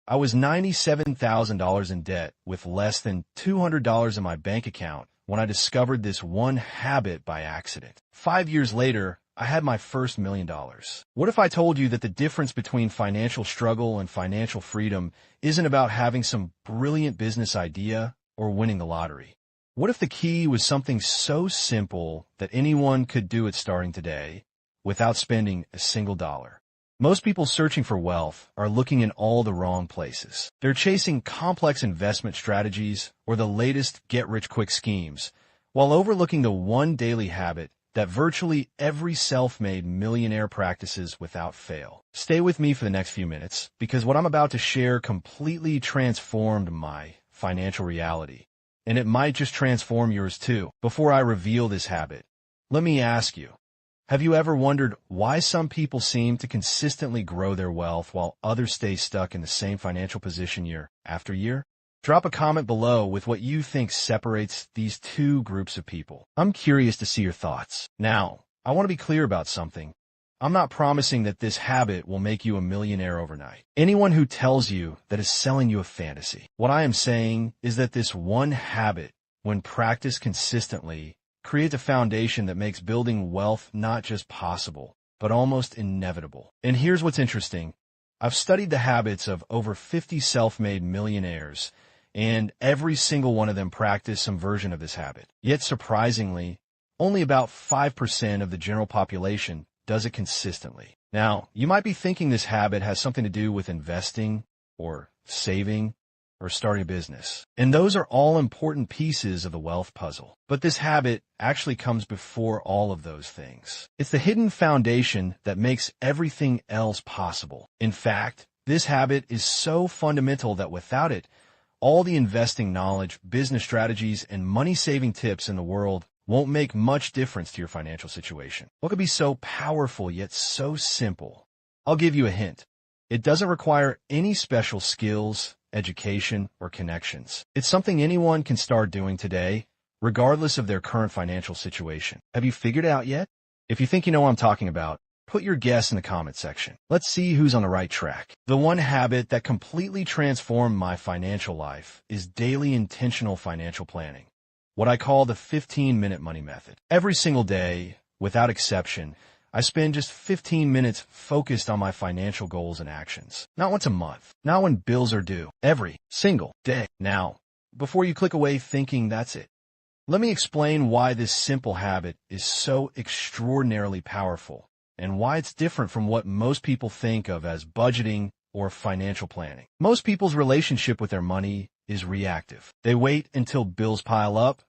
I was $97,000 in debt with less than $200 in my bank account when I discovered this one habit by accident. 5 years later, I had my first $1 million. What if I told you that the difference between financial struggle and financial freedom isn't about having some brilliant business idea or winning the lottery? What if the key was something so simple that anyone could do it starting today without spending a single dollar? Most people searching for wealth are looking in all the wrong places. They're chasing complex investment strategies or the latest get-rich-quick schemes, while overlooking the one daily habit that virtually every self-made millionaire practices without fail. Stay with me for the next few minutes, because what I'm about to share completely transformed my financial reality, and it might just transform yours too. Before I reveal this habit, let me ask you, have you ever wondered why some people seem to consistently grow their wealth while others stay stuck in the same financial position year after year? Drop a comment below with what you think separates these two groups of people. I'm curious to see your thoughts. Now, I want to be clear about something. I'm not promising that this habit will make you a millionaire overnight. Anyone who tells you that is selling you a fantasy. What I am saying is that this one habit, when practiced consistently, creates a foundation that makes building wealth not just possible, but almost inevitable. And here's what's interesting. I've studied the habits of over 50 self-made millionaires, and every single one of them practiced some version of this habit. Yet surprisingly, only about 5% of the general population does it consistently. Now, you might be thinking this habit has something to do with investing or saving or starting a business. And those are all important pieces of the wealth puzzle. But this habit actually comes before all of those things. It's the hidden foundation that makes everything else possible. In fact, this habit is so fundamental that without it, all the investing knowledge, business strategies, and money-saving tips in the world won't make much difference to your financial situation. What could be so powerful yet so simple? I'll give you a hint. It doesn't require any special skills, education, or connections. It's something anyone can start doing today, regardless of their current financial situation. Have you figured it out yet? If you think you know what I'm talking about, put your guess in the comment section. Let's see who's on the right track. The one habit that completely transformed my financial life is daily intentional financial planning, what I call the 15-minute money method. Every single day, without exception, I spend just 15 minutes focused on my financial goals and actions. Not once a month, not when bills are due, every single day. Now, before you click away thinking that's it, let me explain why this simple habit is so extraordinarily powerful and why it's different from what most people think of as budgeting or financial planning. Most people's relationship with their money is reactive. They wait until bills pile up,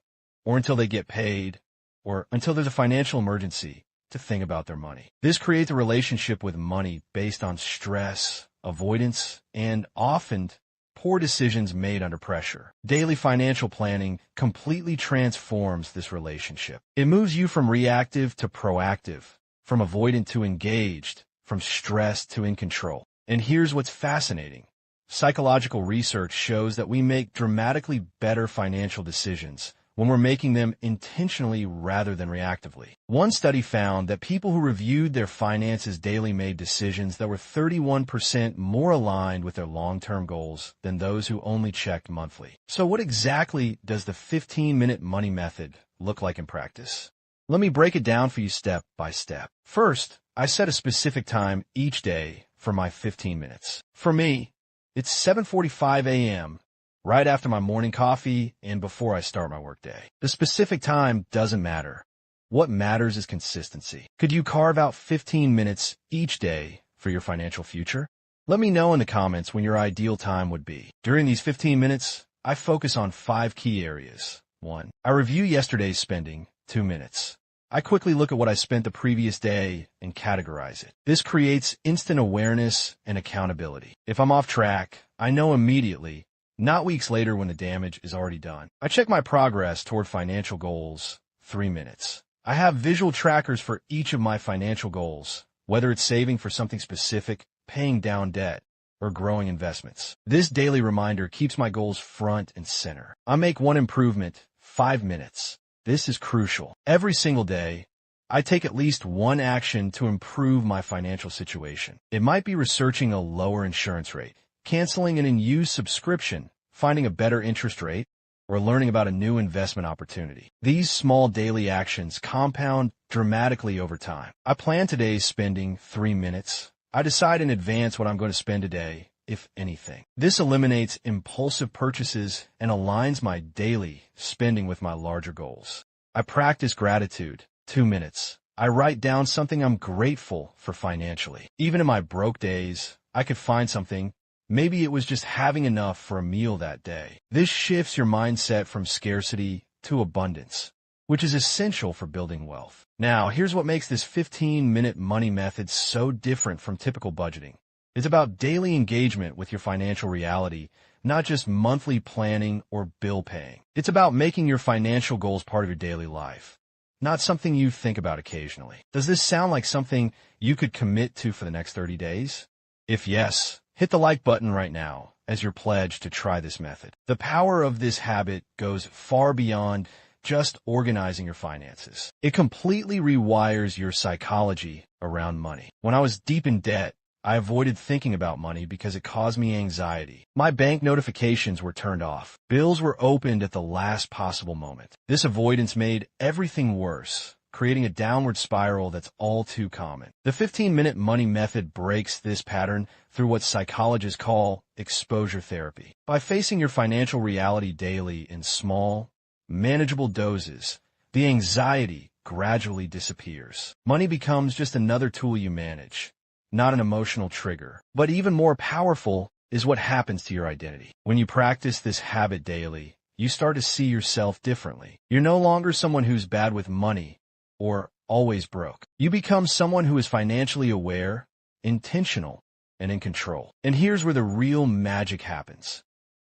or until they get paid, or until there's a financial emergency to think about their money. This creates a relationship with money based on stress, avoidance, and often poor decisions made under pressure. Daily financial planning completely transforms this relationship. It moves you from reactive to proactive, from avoidant to engaged, from stressed to in control. And here's what's fascinating. Psychological research shows that we make dramatically better financial decisions when we're making them intentionally rather than reactively. One study found that people who reviewed their finances daily made decisions that were 31% more aligned with their long-term goals than those who only checked monthly. So what exactly does the 15-minute money method look like in practice? Let me break it down for you step by step. First, I set a specific time each day for my 15 minutes. For me, it's 7:45 a.m., right after my morning coffee and before I start my workday. The specific time doesn't matter. What matters is consistency. Could you carve out 15 minutes each day for your financial future? Let me know in the comments when your ideal time would be. During these 15 minutes, I focus on 5 key areas. 1. I review yesterday's spending. 2 minutes. I quickly look at what I spent the previous day and categorize it. This creates instant awareness and accountability. If I'm off track, I know immediately, not weeks later when the damage is already done. I check my progress toward financial goals. 3 minutes. I have visual trackers for each of my financial goals, whether it's saving for something specific, paying down debt, or growing investments. This daily reminder keeps my goals front and center. I make one improvement. 5 minutes. This is crucial. Every single day, I take at least one action to improve my financial situation. It might be researching a lower insurance rate, canceling an unused subscription, finding a better interest rate, or learning about a new investment opportunity. These small daily actions compound dramatically over time. I plan today's spending 3 minutes. I decide in advance what I'm going to spend today, if anything. This eliminates impulsive purchases and aligns my daily spending with my larger goals. I practice gratitude. 2 minutes. I write down something I'm grateful for financially. Even in my broke days, I could find something. Maybe it was just having enough for a meal that day. This shifts your mindset from scarcity to abundance, which is essential for building wealth. Now, here's what makes this 15-minute money method so different from typical budgeting. It's about daily engagement with your financial reality, not just monthly planning or bill paying. It's about making your financial goals part of your daily life, not something you think about occasionally. Does this sound like something you could commit to for the next 30 days? If yes, hit the like button right now as your pledge to try this method. The power of this habit goes far beyond just organizing your finances. It completely rewires your psychology around money. When I was deep in debt, I avoided thinking about money because it caused me anxiety. My bank notifications were turned off. Bills were opened at the last possible moment. This avoidance made everything worse, creating a downward spiral that's all too common. The 15-minute money method breaks this pattern through what psychologists call exposure therapy. By facing your financial reality daily in small, manageable doses, the anxiety gradually disappears. Money becomes just another tool you manage, not an emotional trigger. But even more powerful is what happens to your identity. When you practice this habit daily, you start to see yourself differently. You're no longer someone who's bad with money or always broke. You become someone who is financially aware, intentional, and in control. And here's where the real magic happens.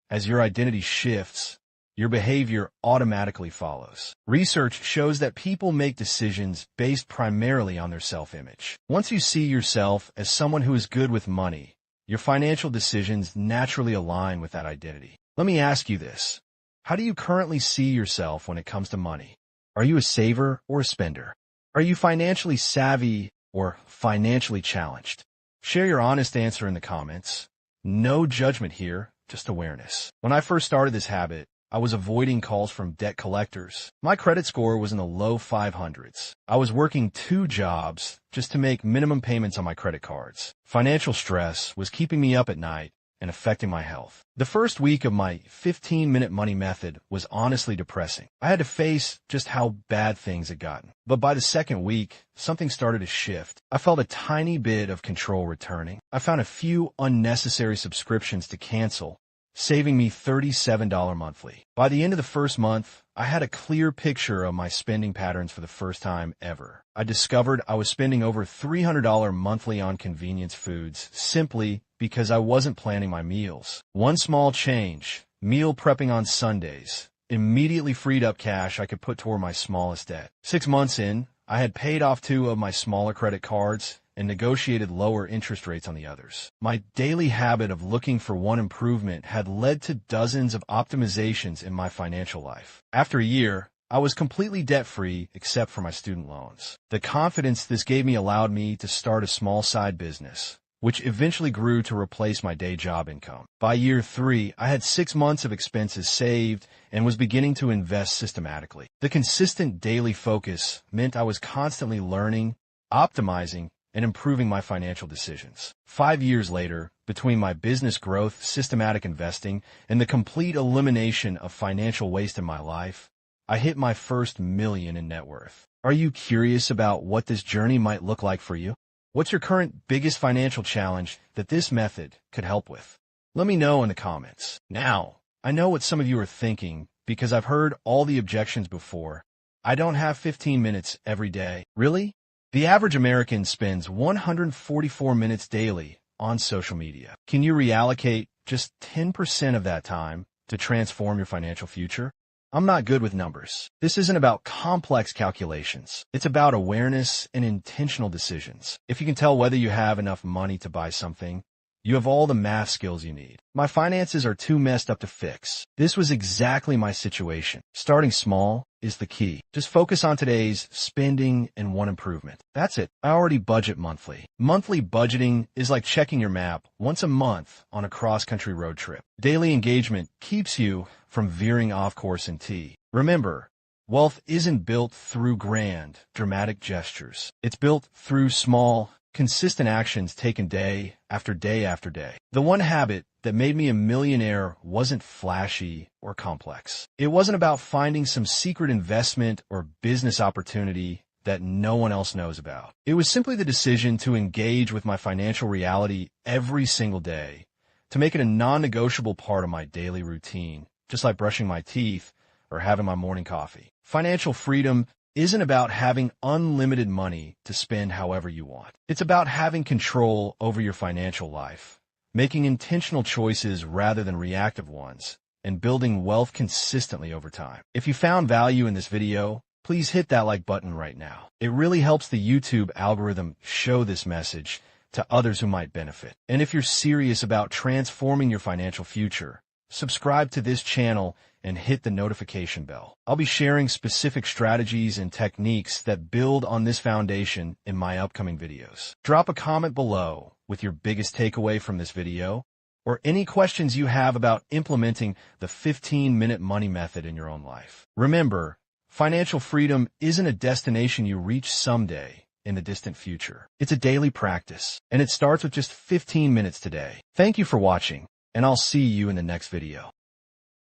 As your identity shifts, your behavior automatically follows. Research shows that people make decisions based primarily on their self-image. Once you see yourself as someone who is good with money, your financial decisions naturally align with that identity. Let me ask you this. How do you currently see yourself when it comes to money? Are you a saver or a spender? Are you financially savvy or financially challenged? Share your honest answer in the comments. No judgment here, just awareness. When I first started this habit, I was avoiding calls from debt collectors. My credit score was in the low 500s. I was working 2 jobs just to make minimum payments on my credit cards. Financial stress was keeping me up at night and affecting my health. The first week of my 15-minute money method was honestly depressing. I had to face just how bad things had gotten. But by the second week, something started to shift. I felt a tiny bit of control returning. I found a few unnecessary subscriptions to cancel, saving me $37 monthly. By the end of the first month, I had a clear picture of my spending patterns for the first time ever. I discovered I was spending over $300 monthly on convenience foods simply because I wasn't planning my meals. One small change, meal prepping on Sundays, immediately freed up cash I could put toward my smallest debt. 6 months in, I had paid off 2 of my smaller credit cards and negotiated lower interest rates on the others. My daily habit of looking for one improvement had led to dozens of optimizations in my financial life. After a year, I was completely debt-free except for my student loans. The confidence this gave me allowed me to start a small side business, which eventually grew to replace my day job income. By year 3, I had 6 months of expenses saved and was beginning to invest systematically. The consistent daily focus meant I was constantly learning, optimizing, and improving my financial decisions. 5 years later, between my business growth, systematic investing, and the complete elimination of financial waste in my life, I hit my first million in net worth. Are you curious about what this journey might look like for you? What's your current biggest financial challenge that this method could help with? Let me know in the comments. Now, I know what some of you are thinking because I've heard all the objections before. I don't have 15 minutes every day. Really? The average American spends 144 minutes daily on social media. Can you reallocate just 10% of that time to transform your financial future? I'm not good with numbers. This isn't about complex calculations. It's about awareness and intentional decisions. If you can tell whether you have enough money to buy something, You have all the math skills you need. My finances are too messed up to fix. This was exactly my situation. Starting small is the key. Just focus on today's spending and one improvement. That's it. I already budget monthly. Monthly budgeting is like checking your map once a month on a cross-country road trip. Daily engagement keeps you from veering off course in T. Remember, wealth isn't built through grand, dramatic gestures. It's built through small, consistent actions taken day after day after day. The one habit that made me a millionaire wasn't flashy or complex. It wasn't about finding some secret investment or business opportunity that no one else knows about. It was simply the decision to engage with my financial reality every single day, to make it a non-negotiable part of my daily routine, just like brushing my teeth or having my morning coffee. Financial freedom isn't about having unlimited money to spend however you want. It's about having control over your financial life, making intentional choices rather than reactive ones, and building wealth consistently over time. If you found value in this video, please hit that like button right now. It really helps the YouTube algorithm show this message to others who might benefit. And if you're serious about transforming your financial future, subscribe to this channel and hit the notification bell. I'll be sharing specific strategies and techniques that build on this foundation in my upcoming videos. Drop a comment below with your biggest takeaway from this video, or any questions you have about implementing the 15-minute money method in your own life. Remember, financial freedom isn't a destination you reach someday in the distant future. It's a daily practice, and it starts with just 15 minutes today. Thank you for watching, and I'll see you in the next video.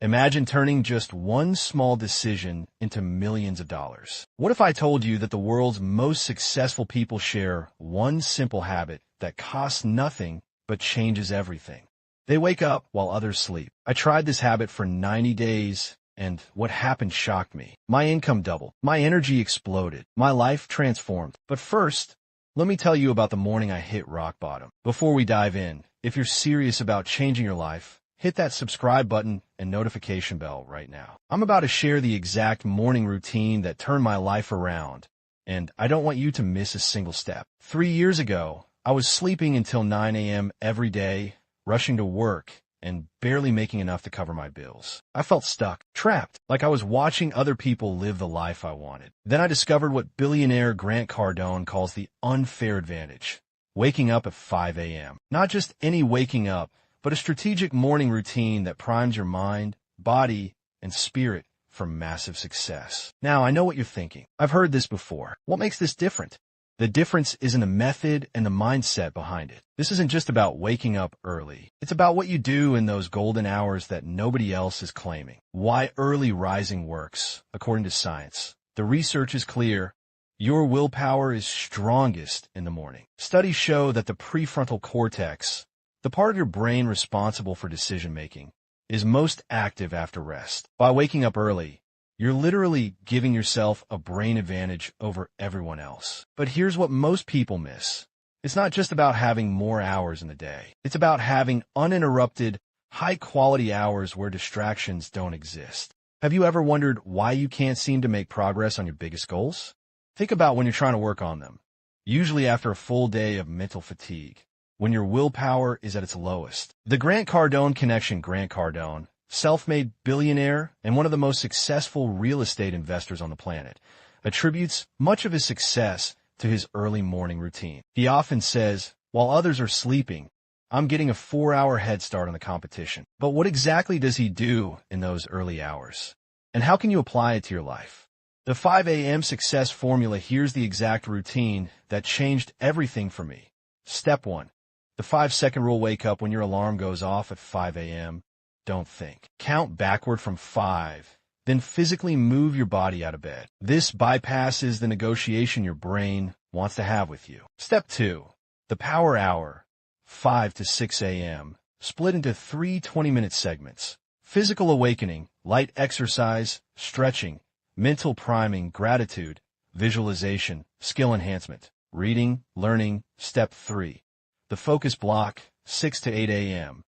Imagine turning just one small decision into millions of dollars. What if I told you that the world's most successful people share one simple habit that costs nothing but changes everything? They wake up while others sleep. I tried this habit for 90 days, and what happened shocked me. My income doubled. My energy exploded. My life transformed. But first, let me tell you about the morning I hit rock bottom. Before we dive in, if you're serious about changing your life, hit that subscribe button and notification bell right now. I'm about to share the exact morning routine that turned my life around, and I don't want you to miss a single step. 3 years ago, I was sleeping until 9 a.m. every day, rushing to work, and barely making enough to cover my bills. I felt stuck, trapped, like I was watching other people live the life I wanted. Then I discovered what billionaire Grant Cardone calls the unfair advantage: waking up at 5 a.m. Not just any waking up, but a strategic morning routine that primes your mind, body, and spirit for massive success. Now, I know what you're thinking. I've heard this before. What makes this different? The difference is in the method and the mindset behind it. This isn't just about waking up early. It's about what you do in those golden hours that nobody else is claiming. Why early rising works, according to science. The research is clear. Your willpower is strongest in the morning. Studies show that the prefrontal cortex, the part of your brain responsible for decision-making, is most active after rest. By waking up early, you're literally giving yourself a brain advantage over everyone else. But here's what most people miss. It's not just about having more hours in the day. It's about having uninterrupted, high-quality hours where distractions don't exist. Have you ever wondered why you can't seem to make progress on your biggest goals? Think about when you're trying to work on them. Usually after a full day of mental fatigue, when your willpower is at its lowest. The Grant Cardone connection. Grant Cardone, self-made billionaire and one of the most successful real estate investors on the planet, attributes much of his success to his early morning routine. He often says, while others are sleeping, I'm getting a 4-hour head start on the competition. But what exactly does he do in those early hours? And how can you apply it to your life? The 5 a.m. success formula. Here's the exact routine that changed everything for me. Step 1. The 5-second rule. Wake up when your alarm goes off at 5 a.m. Don't think. Count backward from 5. Then physically move your body out of bed. This bypasses the negotiation your brain wants to have with you. Step 2. The power hour. 5 to 6 a.m. Split into 3 20-minute segments. Physical awakening, light exercise, stretching, mental priming, gratitude, visualization, skill enhancement, reading, learning. Step 3. The focus block, 6 to 8 a.m.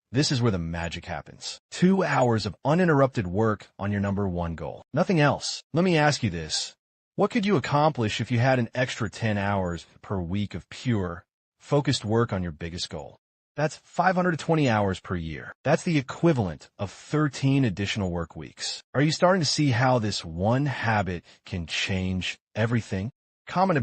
This is where the magic happens. 2 hours of uninterrupted work on your number one goal. Nothing else. Let me ask you this. What could you accomplish if you had an extra 10 hours per week of pure, focused work on your biggest goal? That's 520 hours per year. That's the equivalent of 13 additional work weeks. Are you starting to see how this one habit can change everything? Comment